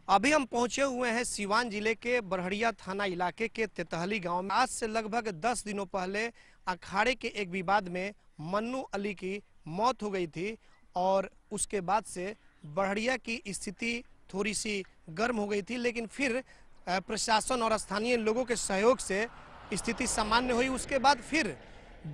अभी हम पहुंचे हुए हैं सीवान जिले के बरहड़िया थाना इलाके के तेतहली गांव में। आज से लगभग 10 दिनों पहले अखाड़े के एक विवाद में मन्नू अली की मौत हो गई थी और उसके बाद से बरहड़िया की स्थिति थोड़ी सी गर्म हो गई थी, लेकिन फिर प्रशासन और स्थानीय लोगों के सहयोग से स्थिति सामान्य हुई। उसके बाद फिर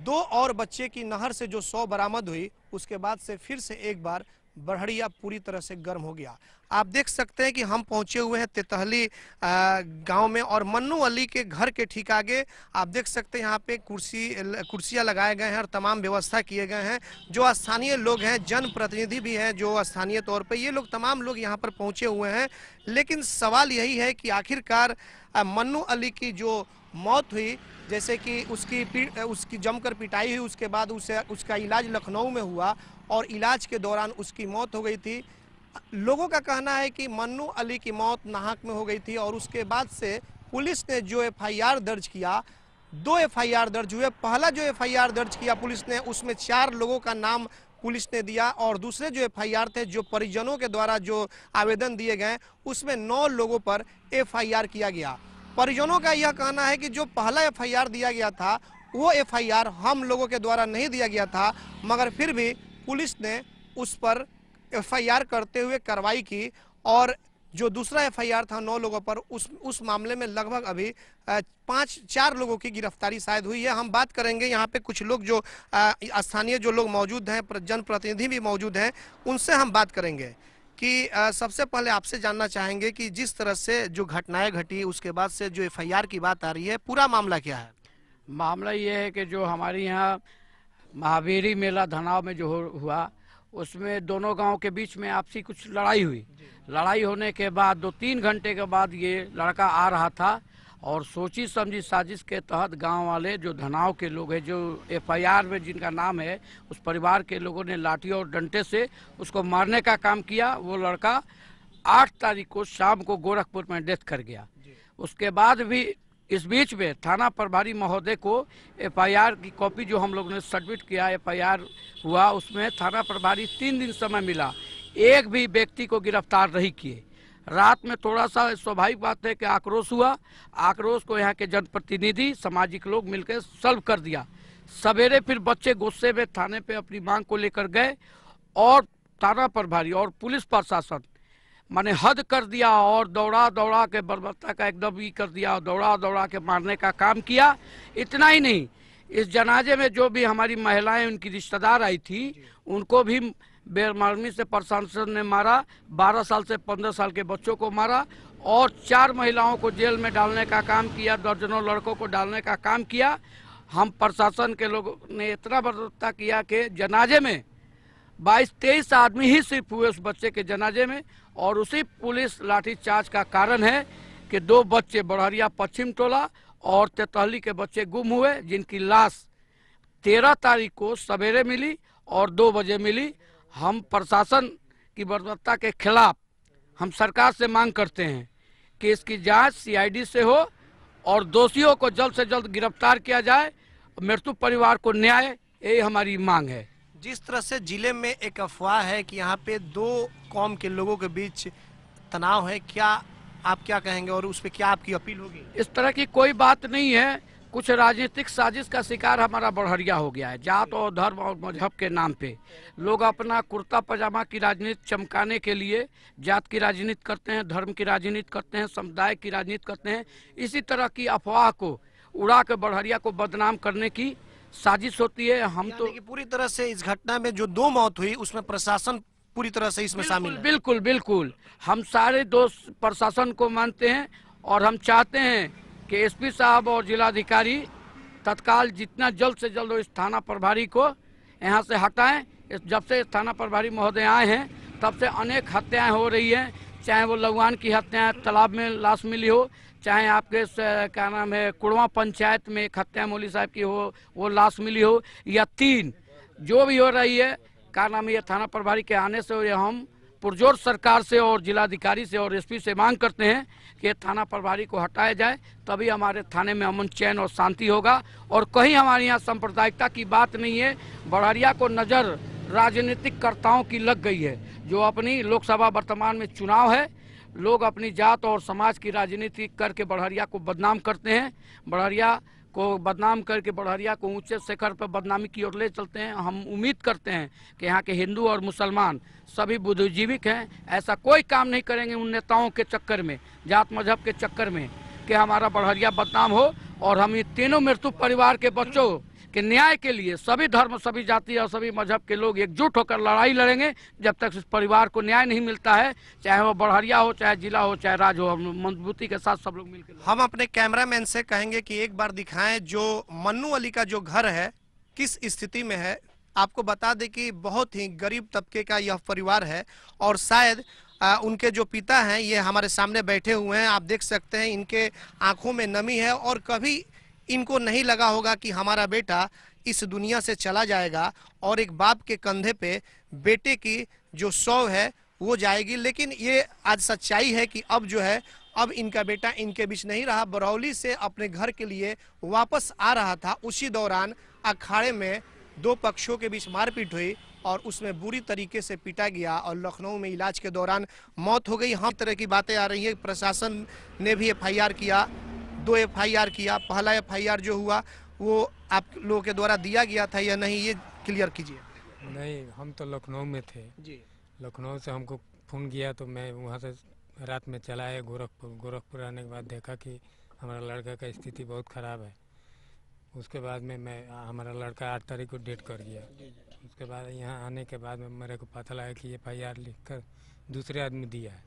2 और बच्चे की नहर से जो शव बरामद हुई, उसके बाद से फिर से एक बार बरहड़िया पूरी तरह से गर्म हो गया। आप देख सकते हैं कि हम पहुंचे हुए हैं तेतहली गांव में और मन्नू अली के घर के ठीक आगे आप देख सकते हैं यहाँ पे कुर्सियां लगाए गए हैं और तमाम व्यवस्था किए गए हैं। जो स्थानीय लोग हैं, जनप्रतिनिधि भी हैं जो स्थानीय तौर पे, ये लोग तमाम लोग यहाँ पर पहुंचे हुए हैं। लेकिन सवाल यही है कि आखिरकार मन्नू अली की जो मौत हुई, जैसे कि उसकी जमकर पिटाई हुई, उसके बाद उसका इलाज लखनऊ में हुआ और इलाज के दौरान उसकी मौत हो गई थी। लोगों का कहना है कि मन्नू अली की मौत नाहक में हो गई थी और उसके बाद से पुलिस ने जो एफआईआर दर्ज किया, 2 एफआईआर दर्ज हुए। पहला जो एफआईआर दर्ज किया पुलिस ने, उसमें 4 लोगों का नाम पुलिस ने दिया और दूसरे जो एफआईआर थे, जो परिजनों के द्वारा जो आवेदन दिए गए, उसमें 9 लोगों पर एफआईआर किया गया। परिजनों का यह कहना है कि जो पहला एफआईआर दिया गया था वो एफआईआर हम लोगों के द्वारा नहीं दिया गया था, मगर फिर भी पुलिस ने उस पर एफआईआर करते हुए कार्रवाई की और जो दूसरा एफआईआर था 9 लोगों पर, उस मामले में लगभग अभी 4 लोगों की गिरफ्तारी शायद हुई है। हम बात करेंगे यहाँ पे कुछ लोग जो स्थानीय जो लोग मौजूद हैं, जनप्रतिनिधि भी मौजूद हैं, उनसे हम बात करेंगे कि सबसे पहले आपसे जानना चाहेंगे कि जिस तरह से जो घटनाएं घटी, उसके बाद से जो एफआईआर की बात आ रही है, पूरा मामला क्या है? मामला ये है कि जो हमारे यहाँ महावीरी मेला धनाव में जो हुआ, उसमें दोनों गांव के बीच में आपसी कुछ लड़ाई हुई। लड़ाई होने के बाद 2-3 घंटे के बाद ये लड़का आ रहा था और सोची समझी साजिश के तहत गांव वाले जो धनाव के लोग हैं, जो एफआईआर में जिनका नाम है, उस परिवार के लोगों ने लाठी और डंडे से उसको मारने का काम किया। वो लड़का 8 तारीख को शाम को गोरखपुर में डेथ कर गया। उसके बाद भी इस बीच में थाना प्रभारी महोदय को एफआईआर की कॉपी जो हम लोग ने सबमिट किया, एफआईआर हुआ, उसमें थाना प्रभारी 3 दिन समय मिला, एक भी व्यक्ति को गिरफ्तार नहीं किए। रात में थोड़ा सा स्वाभाविक बात है कि आक्रोश हुआ। आक्रोश को यहाँ के जनप्रतिनिधि, सामाजिक लोग मिलकर सॉल्व कर दिया। सवेरे फिर बच्चे गुस्से में थाने पे अपनी मांग को लेकर गए और थाना प्रभारी और पुलिस प्रशासन माने हद कर दिया और दौड़ा दौड़ा के बर्बरता का एकदम ही कर दिया, दौड़ा दौड़ा के मारने का काम किया। इतना ही नहीं, इस जनाजे में जो भी हमारी महिलाएं, उनकी रिश्तेदार आई थी, उनको भी बेरहमी से प्रशासन ने मारा। 12 साल से 15 साल के बच्चों को मारा और 4 महिलाओं को जेल में डालने का काम किया, दर्जनों लड़कों को डालने का काम किया। हम प्रशासन के लोगों ने इतना बर्बरता किया कि जनाजे में 22-23 आदमी ही सिर्फ हुए उस बच्चे के जनाजे में, और उसी पुलिस लाठीचार्ज का कारण है कि 2 बच्चे बरहड़िया पश्चिम टोला और तेतहली के बच्चे गुम हुए, जिनकी लाश 13 तारीख को सवेरे मिली और 2 बजे मिली। हम प्रशासन की बर्बरता के खिलाफ हम सरकार से मांग करते हैं कि इसकी जांच सीआईडी से हो और दोषियों को जल्द से जल्द गिरफ्तार किया जाए, मृत्यु परिवार को न्याय, यही हमारी मांग है। जिस तरह से जिले में एक अफवाह है कि यहाँ पे 2 कौम के लोगों के बीच तनाव है, क्या आप क्या कहेंगे और उस पर क्या आपकी अपील होगी? इस तरह की कोई बात नहीं है। कुछ राजनीतिक साजिश का शिकार हमारा बरहड़िया हो गया है। जात और धर्म और मजहब के नाम पे लोग अपना कुर्ता पजामा की राजनीति चमकाने के लिए जात की राजनीति करते हैं, धर्म की राजनीति करते हैं, समुदाय की राजनीति करते हैं। इसी तरह की अफवाह को उड़ा के बरहड़िया को बदनाम करने की साजिश होती है। हम तो पूरी तरह से इस घटना में जो 2 मौत हुई, उसमें प्रशासन पूरी तरह से इसमें शामिल है। बिल्कुल बिल्कुल, हम सारे दोस्त प्रशासन को मानते हैं और हम चाहते हैं कि एसपी साहब और जिलाधिकारी तत्काल जितना जल्द से जल्द इस थाना प्रभारी को यहाँ से हटाएं। जब से थाना प्रभारी महोदय आए हैं तब से अनेक हत्याएं हो रही हैं, चाहे वो लगवान की हत्याएं, तालाब में लाश मिली हो, चाहे आपके क्या नाम है कुड़वा पंचायत में एक हत्या मौली साहब की हो, वो लाश मिली हो, या 3 जो भी हो रही है, क्या नाम है, ये थाना प्रभारी के आने से हम पुरजोर सरकार से और जिलाधिकारी से और एसपी से मांग करते हैं कि थाना प्रभारी को हटाया जाए, तभी हमारे थाने में अमन चैन और शांति होगा। और कहीं हमारे यहाँ सांप्रदायिकता की बात नहीं है। बरहड़िया को नज़र राजनीतिक कर्ताओं की लग गई है, जो अपनी लोकसभा वर्तमान में चुनाव है, लोग अपनी जात और समाज की राजनीति करके बढ़हरिया को बदनाम करते हैं, बढ़हरिया को बदनाम करके बढ़हरिया को ऊंचे शिखर पर बदनामी की ओर ले चलते हैं। हम उम्मीद करते हैं कि यहाँ के हिंदू और मुसलमान सभी बुद्धिजीविक हैं, ऐसा कोई काम नहीं करेंगे उन नेताओं के चक्कर में, जात मजहब के चक्कर में, कि हमारा बढ़हरिया बदनाम हो। और हम ये तीनों मृत्यु परिवार के बच्चों के न्याय के लिए सभी धर्म, सभी जाति और सभी मजहब के लोग एकजुट होकर लड़ाई लड़ेंगे जब तक इस परिवार को न्याय नहीं मिलता है, चाहे वो बढ़हरिया हो, चाहे जिला हो, चाहे राज्य हो। हम मजबूती के साथ सब लोग मिलकर हम अपने कैमरामैन से कहेंगे कि एक बार दिखाएं जो मन्नू अली का जो घर है किस स्थिति में है। आपको बता दें कि बहुत ही गरीब तबके का यह परिवार है और शायद उनके जो पिता हैं ये हमारे सामने बैठे हुए हैं। आप देख सकते हैं इनके आंखों में नमी है और कभी इनको नहीं लगा होगा कि हमारा बेटा इस दुनिया से चला जाएगा और एक बाप के कंधे पे बेटे की जो सौं है वो जाएगी। लेकिन ये आज सच्चाई है कि अब जो है अब इनका बेटा इनके बीच नहीं रहा। बरौली से अपने घर के लिए वापस आ रहा था, उसी दौरान अखाड़े में दो पक्षों के बीच मारपीट हुई और उसमें बुरी तरीके से पीटा गया और लखनऊ में इलाज के दौरान मौत हो गई। हम तरह की बातें आ रही है, प्रशासन ने भी FIR किया, 2 FIR किया। पहला FIR जो हुआ वो आप लोगों के द्वारा दिया गया था या नहीं, ये क्लियर कीजिए। नहीं, हम तो लखनऊ में थे जी। लखनऊ से हमको फ़ोन किया तो मैं वहाँ से रात में चला आया गोरखपुर आने के बाद देखा कि हमारा लड़का का स्थिति बहुत ख़राब है। उसके बाद में हमारा लड़का 8 तारीख को डेट कर गया। उसके बाद यहाँ आने के बाद में मेरे को पता लगा कि FIR लिखकर दूसरे आदमी दिया है।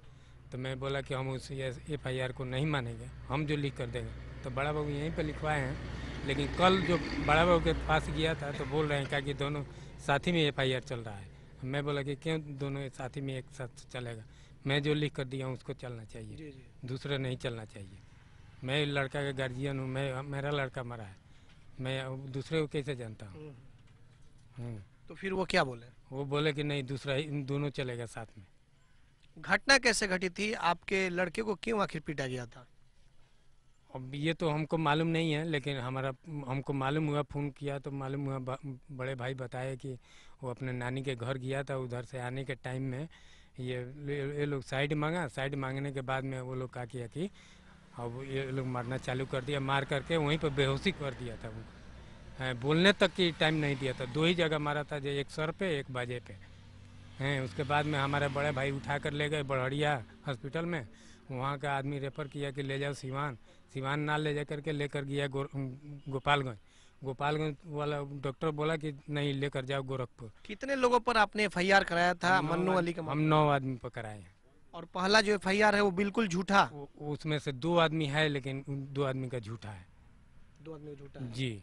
तो मैं बोला कि हम उस FIR को नहीं मानेंगे, हम जो लिख कर देंगे। तो बड़ा बाबू यहीं पे लिखवाए हैं, लेकिन कल जो बड़ा बाबू के पास गया था तो बोल रहे हैं क्या कि दोनों साथी में FIR चल रहा है। मैं बोला कि क्यों दोनों साथी में एक साथ चलेगा, मैं जो लिख कर दिया हूँ उसको चलना चाहिए, दूसरा नहीं चलना चाहिए। मैं लड़का का गार्जियन हूँ, मेरा लड़का मरा है, मैं दूसरे को कैसे जानता हूँ। तो फिर वो क्या बोले? वो बोले कि नहीं, दूसरा ही दोनों चलेगा साथ में। घटना कैसे घटी थी? आपके लड़के को क्यों आखिर पीटा गया था? अब ये तो हमको मालूम नहीं है, लेकिन हमको मालूम हुआ, फ़ोन किया तो मालूम हुआ, बड़े भाई बताए कि वो अपने नानी के घर गया था। उधर से आने के टाइम में ये लोग साइड मांगा, साइड मांगने के बाद में वो लोग कहा किया कि अब ये लोग मारना चालू कर दिया, मार करके वहीं पर बेहोशी कर दिया था। वो बोलने तक की टाइम नहीं दिया था। 2 ही जगह मारा था, जो एक सर पे एक बाजे पे हैं। उसके बाद में हमारे बड़े भाई उठा कर ले गए बढ़हरिया हॉस्पिटल में। वहाँ का आदमी रेफ़र किया कि ले जाओ सिवान ना ले जा करके लेकर गया गोपालगंज वाला डॉक्टर बोला कि नहीं, लेकर जाओ गोरखपुर। कितने लोगों पर आपने FIR कराया था मन्नू अली का? हम 9 आदमी पर कराए हैं। और पहला जो FIR है वो बिल्कुल झूठा? उसमें से 2 आदमी है, लेकिन 2 आदमी का झूठा है। 2 आदमी झूठा है जी।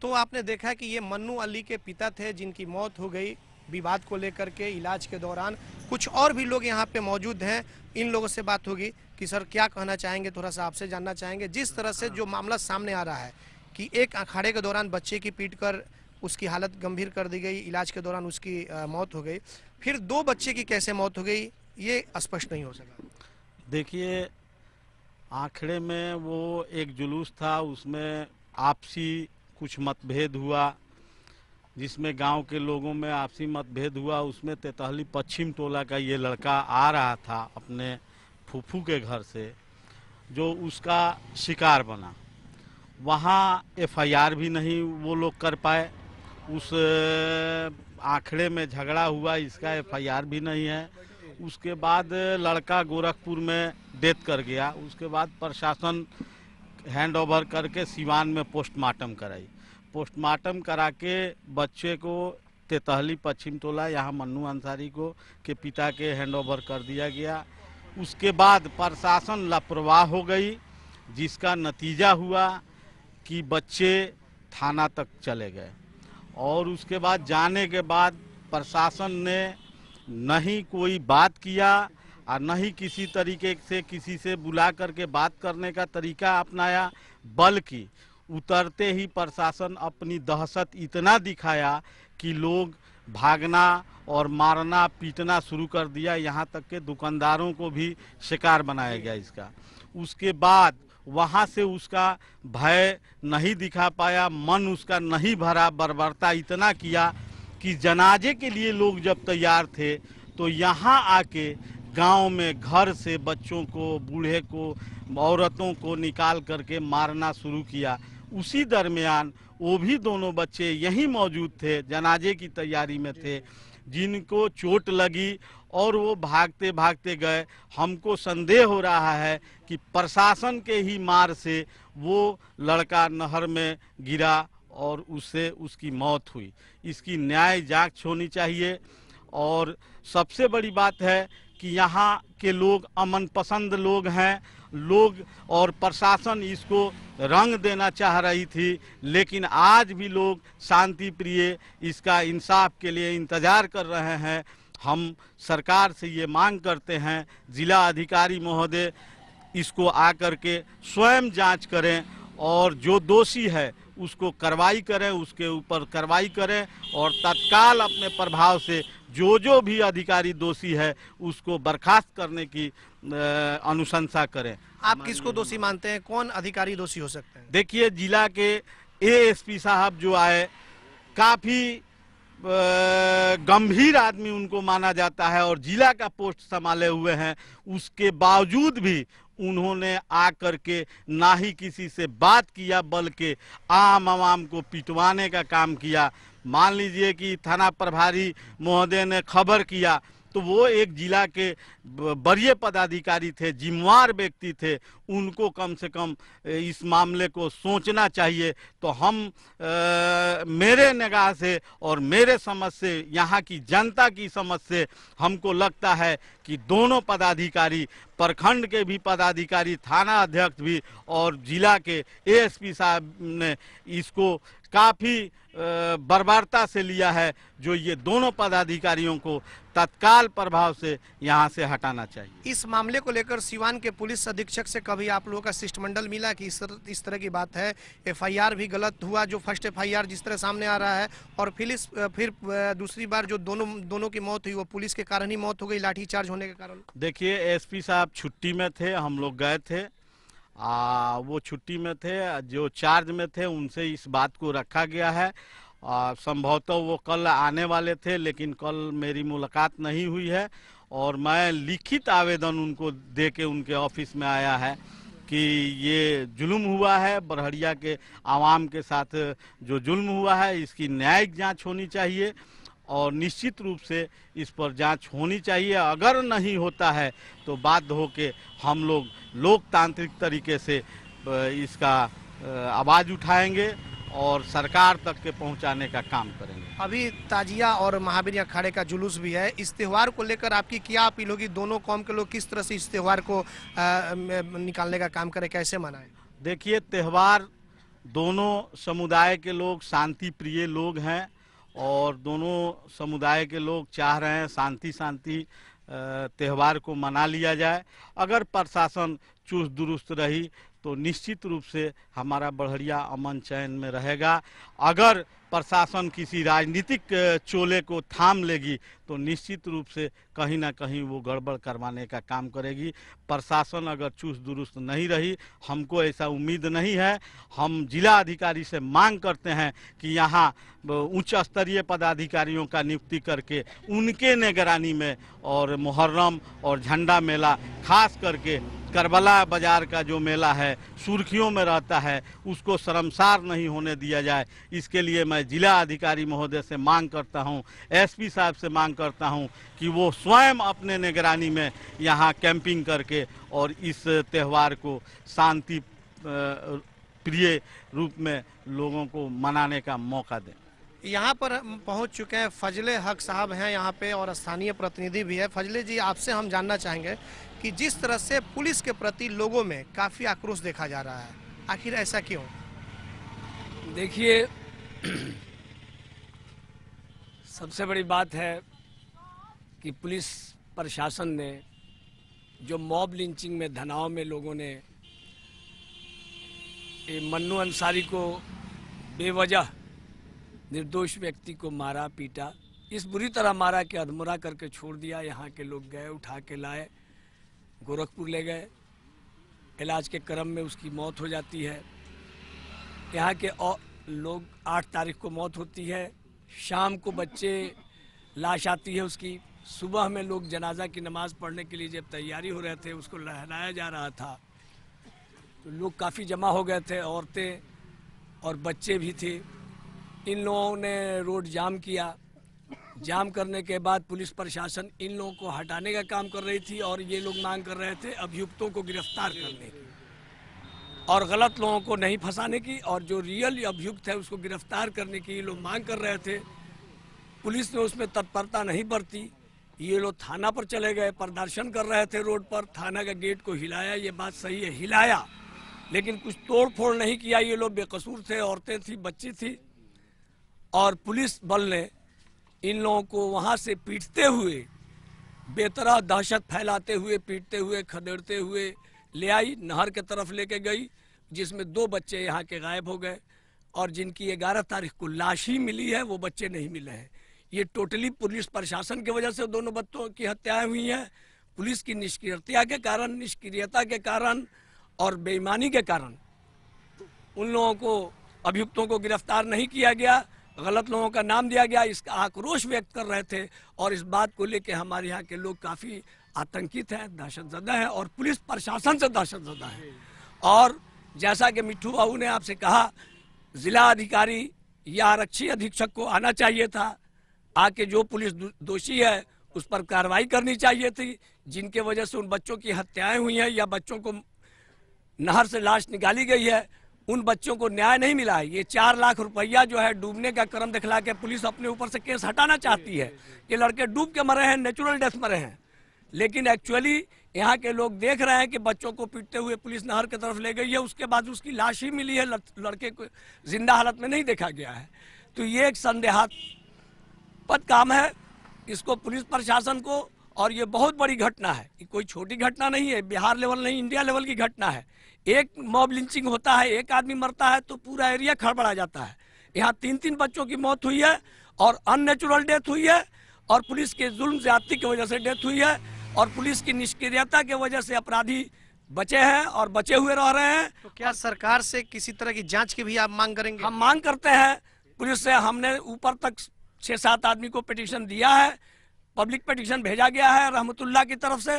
तो आपने देखा कि ये मन्नू अली के पिता थे जिनकी मौत हो गई विवाद को लेकर के इलाज के दौरान। कुछ और भी लोग यहाँ पे मौजूद हैं, इन लोगों से बात होगी कि सर क्या कहना चाहेंगे, थोड़ा सा आपसे जानना चाहेंगे। जिस तरह से जो मामला सामने आ रहा है कि एक अखाड़े के दौरान बच्चे की पीटकर उसकी हालत गंभीर कर दी गई, इलाज के दौरान उसकी मौत हो गई, फिर 2 बच्चे की कैसे मौत हो गई ये स्पष्ट नहीं हो सका। देखिए, आखड़े में वो एक जुलूस था, उसमें आपसी कुछ मतभेद हुआ, जिसमें गांव के लोगों में आपसी मतभेद हुआ। उसमें तेतहली पश्चिम टोला का ये लड़का आ रहा था अपने फूफू के घर से, जो उसका शिकार बना। वहाँ FIR भी नहीं वो लोग कर पाए। उस आखड़े में झगड़ा हुआ, इसका FIR भी नहीं है। उसके बाद लड़का गोरखपुर में डेथ कर गया। उसके बाद प्रशासन हैंड ओवर करके सिवान में पोस्टमार्टम कराई। पोस्टमार्टम करा के बच्चे को तेतहली पश्चिम टोला यहाँ मन्नू अंसारी को के पिता के हैंड ओवर कर दिया गया। उसके बाद प्रशासन लापरवाह हो गई, जिसका नतीजा हुआ कि बच्चे थाना तक चले गए। और उसके बाद जाने के बाद प्रशासन ने नहीं कोई बात किया और न ही किसी तरीके से किसी से बुला करके बात करने का तरीका अपनाया, बल्कि उतरते ही प्रशासन अपनी दहशत इतना दिखाया कि लोग भागना और मारना पीटना शुरू कर दिया। यहाँ तक के दुकानदारों को भी शिकार बनाया गया इसका। उसके बाद वहाँ से उसका भय नहीं दिखा पाया, मन उसका नहीं भरा, बर्बरता इतना किया कि जनाजे के लिए लोग जब तैयार थे तो यहाँ आके गांव में घर से बच्चों को, बूढ़े को, औरतों को निकाल करके मारना शुरू किया। उसी दरमियान वो भी दोनों बच्चे यहीं मौजूद थे, जनाजे की तैयारी में थे, जिनको चोट लगी और वो भागते भागते गए। हमको संदेह हो रहा है कि प्रशासन के ही मार से वो लड़का नहर में गिरा और उससे उसकी मौत हुई। इसकी न्याय जांच होनी चाहिए। और सबसे बड़ी बात है कि यहाँ के लोग अमन पसंद लोग हैं लोग, और प्रशासन इसको रंग देना चाह रही थी, लेकिन आज भी लोग शांति प्रिय इसका इंसाफ के लिए इंतजार कर रहे हैं। हम सरकार से ये मांग करते हैं, जिला अधिकारी महोदय इसको आकर के स्वयं जांच करें और जो दोषी है उसको कार्रवाई करें, उसके ऊपर कार्रवाई करें और तत्काल अपने प्रभाव से जो भी अधिकारी दोषी है उसको बर्खास्त करने की अनुशंसा करें। आप किसको दोषी मानते हैं? कौन अधिकारी दोषी हो सकते हैं? देखिए, जिला के एएसपी साहब जो आए, काफी गंभीर आदमी उनको माना जाता है और जिला का पोस्ट संभाले हुए हैं, उसके बावजूद भी उन्होंने आकर के ना ही किसी से बात किया बल्कि आम आवाम को पिटवाने का काम किया। मान लीजिए कि थाना प्रभारी महोदय ने खबर किया तो वो एक जिला के वरीय पदाधिकारी थे, जिम्मेवार व्यक्ति थे, उनको कम से कम इस मामले को सोचना चाहिए। तो हम मेरे निगाह से और मेरे समझ से, यहाँ की जनता की समझ से हमको लगता है कि दोनों पदाधिकारी, प्रखंड के भी पदाधिकारी, थाना अध्यक्ष भी और जिला के एएसपी साहब ने इसको काफ़ी बर्बरता से लिया है, जो ये दोनों पदाधिकारियों को तत्काल प्रभाव से यहाँ से हटाना चाहिए। इस मामले को लेकर सिवान के पुलिस अधीक्षक से कभी आप लोगों का शिष्टमंडल मिला कि इस तरह की बात है, एफआईआर भी गलत हुआ, जो फर्स्ट एफआईआर जिस तरह सामने आ रहा है, और फिर दूसरी बार जो दोनों की मौत हुई वो पुलिस के कारण ही मौत हो गई, लाठीचार्ज होने के कारण? देखिए, एसपी साहब छुट्टी में थे, हम लोग गए थे, वो छुट्टी में थे, जो चार्ज में थे उनसे इस बात को रखा गया है। संभवतः वो कल आने वाले थे, लेकिन कल मेरी मुलाकात नहीं हुई है और मैं लिखित आवेदन उनको दे के उनके ऑफिस में आया है कि ये जुल्म हुआ है, बरहड़िया के आवाम के साथ जो जुल्म हुआ है इसकी न्यायिक जांच होनी चाहिए और निश्चित रूप से इस पर जांच होनी चाहिए। अगर नहीं होता है तो बाध्य होके हम लोग लोकतांत्रिक तरीके से इसका आवाज़ उठाएंगे और सरकार तक के पहुंचाने का काम करेंगे। अभी ताजिया और महावीर अखाड़े का जुलूस भी है, इस त्यौहार को लेकर आपकी क्या अपील होगी? दोनों कौम के लोग किस तरह से इस त्यौहार को निकालने का काम करें, कैसे मनाएं? देखिए, त्यौहार दोनों समुदाय के लोग शांति प्रिय लोग हैं और दोनों समुदाय के लोग चाह रहे हैं शांति त्यौहार को मना लिया जाए। अगर प्रशासन चुस्त दुरुस्त रही तो निश्चित रूप से हमारा बरहड़िया अमन चैन में रहेगा। अगर प्रशासन किसी राजनीतिक चोले को थाम लेगी तो निश्चित रूप से कहीं ना कहीं वो गड़बड़ करवाने का काम करेगी। प्रशासन अगर चुस्त दुरुस्त नहीं रही, हमको ऐसा उम्मीद नहीं है। हम जिला अधिकारी से मांग करते हैं कि यहाँ उच्च स्तरीय पदाधिकारियों का नियुक्ति करके उनके निगरानी में और मुहर्रम और झंडा मेला, खास करके करबला बाजार का जो मेला है सुर्खियों में रहता है, उसको शर्मसार नहीं होने दिया जाए। इसके लिए मैं जिला अधिकारी महोदय से मांग करता हूं, एसपी साहब से मांग करता हूं कि वो स्वयं अपने निगरानी में यहाँ कैंपिंग करके और इस त्यौहार को शांति प्रिय रूप में लोगों को मनाने का मौका दें। यहाँ पर पहुँच चुके हैं फजले हक साहब हैं यहाँ पे और स्थानीय प्रतिनिधि भी है। फजले जी, आपसे हम जानना चाहेंगे कि जिस तरह से पुलिस के प्रति लोगों में काफ़ी आक्रोश देखा जा रहा है, आखिर ऐसा क्यों? देखिए, सबसे बड़ी बात है कि पुलिस प्रशासन ने जो मॉब लिंचिंग में धनाव में लोगों ने मन्नू अंसारी को बेवजह निर्दोष व्यक्ति को मारा, पीटा, इस बुरी तरह मारा कि अधमरा करके छोड़ दिया। यहाँ के लोग गए, उठा के लाए, गोरखपुर ले गए, इलाज के क्रम में उसकी मौत हो जाती है। यहाँ के लोग 8 तारीख को मौत होती है, शाम को बच्चे लाश आती है उसकी, सुबह में लोग जनाजा की नमाज़ पढ़ने के लिए जब तैयारी हो रहे थे, उसको लहराया जा रहा था, तो लोग काफ़ी जमा हो गए थे, औरतें और बच्चे भी थे। इन लोगों ने रोड जाम किया। जाम करने के बाद पुलिस प्रशासन इन लोगों को हटाने का काम कर रही थी और ये लोग मांग कर रहे थे अभियुक्तों को गिरफ्तार करने की और गलत लोगों को नहीं फंसाने की, और जो रियल अभियुक्त है उसको गिरफ्तार करने की ये लोग मांग कर रहे थे। पुलिस ने उसमें तत्परता नहीं बरती। ये लोग थाना पर चले गए, प्रदर्शन कर रहे थे रोड पर, थाना का गेट को हिलाया, ये बात सही है, हिलाया, लेकिन कुछ तोड़ फोड़ नहीं किया। ये लोग बेकसूर थे, औरतें थी, बच्ची थी, और पुलिस बल ने इन लोगों को वहाँ से पीटते हुए, बेतरह दहशत फैलाते हुए, पीटते हुए, खदेड़ते हुए ले आई, नहर के तरफ लेके गई, जिसमें 2 बच्चे यहाँ के गायब हो गए और जिनकी 11 तारीख को लाश ही मिली है, वो बच्चे नहीं मिले हैं। ये टोटली पुलिस प्रशासन की वजह से दोनों बच्चों की हत्याएं हुई हैं। पुलिस की निष्क्रियता के कारण और बेईमानी के कारण उन लोगों को, अभियुक्तों को गिरफ्तार नहीं किया गया, गलत लोगों का नाम दिया गया। इसका आक्रोश व्यक्त कर रहे थे और इस बात को लेकर हमारे यहाँ के लोग काफ़ी आतंकित हैं, दहशतज़दा हैं और पुलिस प्रशासन से दहशतज़दा हैं। और जैसा कि मिट्ठू बाबू ने आपसे कहा, जिला अधिकारी या आरक्षी अधीक्षक को आना चाहिए था, आके जो पुलिस दोषी है उस पर कार्रवाई करनी चाहिए थी, जिनके वजह से उन बच्चों की हत्याएं हुई हैं या बच्चों को नहर से लाश निकाली गई है, उन बच्चों को न्याय नहीं मिला है। ये 4 लाख रुपया जो है डूबने का क्रम दिखला के पुलिस अपने ऊपर से केस हटाना चाहती है। ये लड़के डूब के मरे हैं, नेचुरल डेथ मरे हैं, लेकिन एक्चुअली यहाँ के लोग देख रहे हैं कि बच्चों को पीटते हुए पुलिस नहर की तरफ ले गई है, उसके बाद उसकी लाश ही मिली है, लड़के को जिंदा हालत में नहीं देखा गया है। तो ये एक संदेहास्पद काम है, इसको पुलिस प्रशासन को, और ये बहुत बड़ी घटना है, कोई छोटी घटना नहीं है, बिहार लेवल नहीं, इंडिया लेवल की घटना है। एक मॉब लिंचिंग होता है, एक आदमी मरता है तो पूरा एरिया खड़बड़ा जाता है। यहाँ 3-3 बच्चों की मौत हुई है और अननेचुरल डेथ हुई है और पुलिस के जुल्म ज्यादती की वजह से डेथ हुई है और पुलिस की निष्क्रियता की वजह से अपराधी बचे हैं और बचे हुए रह रहे हैं। तो क्या सरकार से किसी तरह की जांच की भी आप मांग करेंगे? हम मांग करते हैं पुलिस से। हमने ऊपर तक 6-7 आदमी को पिटीशन दिया है, पब्लिक पिटीशन भेजा गया है रहमतुल्लाह की तरफ से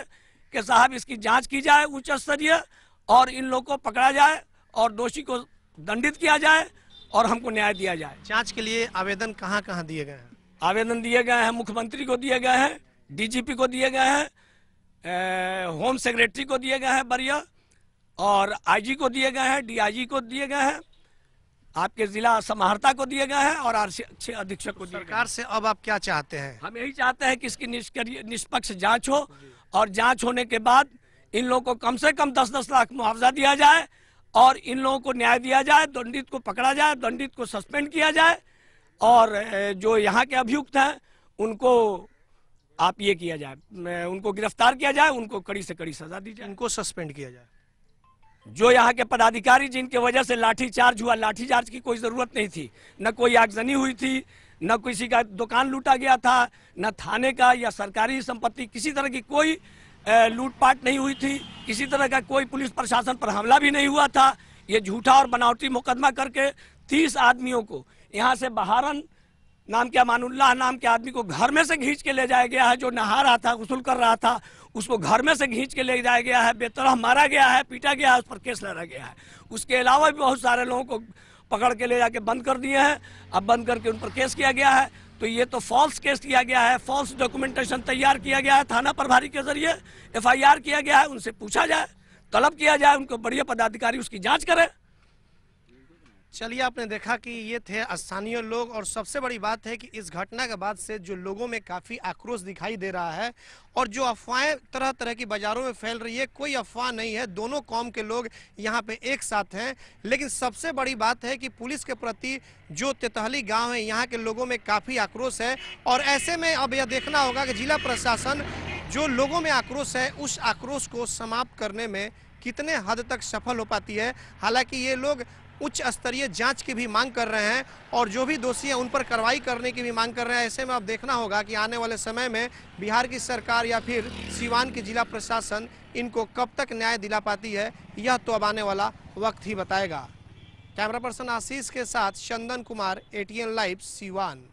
कि साहब इसकी जांच की जाए उच्च स्तरीय और इन लोगों को पकड़ा जाए और दोषी को दंडित किया जाए और हमको न्याय दिया जाए। जांच के लिए आवेदन कहाँ कहाँ दिए गए हैं? आवेदन दिए गए हैं, मुख्यमंत्री को दिए गए हैं, डीजीपी को दिए गए हैं, होम सेक्रेटरी को दिए गए हैं बरिया, और आईजी को दिए गए हैं, डीआईजी को दिए गए हैं, आपके जिला समाहर्ता को दिए गए हैं और आरक्षी अधीक्षक को दिए गए हैं। सरकार से अब आप क्या चाहते हैं? हम यही चाहते हैं कि इसकी निष्पक्ष जांच हो और जांच होने के बाद इन लोगों को कम से कम 10-10 लाख मुआवजा दिया जाए और इन लोगों को न्याय दिया जाए, दंडित को पकड़ा जाए, दंडित को सस्पेंड किया जाए और जो यहाँ के अभियुक्त हैं उनको आप ये किया जाए, उनको गिरफ्तार किया जाए, उनको कड़ी से कड़ी सजा दी जाए, इनको सस्पेंड किया जाए। जो यहाँ के पदाधिकारी जिनके वजह से लाठीचार्ज हुआ, लाठीचार्ज की कोई जरूरत नहीं थी, न कोई आगजनी हुई थी, न किसी का दुकान लूटा गया था, न थाने का या सरकारी संपत्ति किसी तरह की कोई लूटपाट नहीं हुई थी, किसी तरह का कोई पुलिस प्रशासन पर हमला भी नहीं हुआ था। ये झूठा और बनावटी मुकदमा करके 30 आदमियों को यहाँ से बहारन नाम के अमानुल्लाह नाम के आदमी को घर में से खींच के ले जाया गया है, जो नहा रहा था, गुस्ल कर रहा था, उसको घर में से खींच के ले जाया गया है, बेतरह मारा गया है, पीटा गया है, उस पर केस लड़ा गया है। उसके अलावा भी बहुत सारे लोगों को पकड़ के ले जाके बंद कर दिए हैं, अब बंद करके उन पर केस किया गया है। तो ये तो फॉल्स केस किया गया है, फॉल्स डॉक्यूमेंटेशन तैयार किया गया है, थाना प्रभारी के जरिए FIR किया गया है, उनसे पूछा जाए, तलब किया जाए, उनको बढ़िया पदाधिकारी उसकी जांच करें। चलिए, आपने देखा कि ये थे स्थानीय लोग और सबसे बड़ी बात है कि इस घटना के बाद से जो लोगों में काफ़ी आक्रोश दिखाई दे रहा है और जो अफवाहें तरह तरह की बाज़ारों में फैल रही है, कोई अफवाह नहीं है, दोनों कौम के लोग यहाँ पे एक साथ हैं। लेकिन सबसे बड़ी बात है कि पुलिस के प्रति जो तेतहली गांव है, यहाँ के लोगों में काफ़ी आक्रोश है और ऐसे में अब यह देखना होगा कि जिला प्रशासन जो लोगों में आक्रोश है उस आक्रोश को समाप्त करने में कितने हद तक सफल हो पाती है। हालांकि ये लोग उच्च स्तरीय जांच की भी मांग कर रहे हैं और जो भी दोषी हैं उन पर कार्रवाई करने की भी मांग कर रहे हैं। ऐसे में अब देखना होगा कि आने वाले समय में बिहार की सरकार या फिर सीवान की जिला प्रशासन इनको कब तक न्याय दिला पाती है, यह तो अब आने वाला वक्त ही बताएगा। कैमरा पर्सन आशीष के साथ चंदन कुमार, ATN लाइव, सीवान।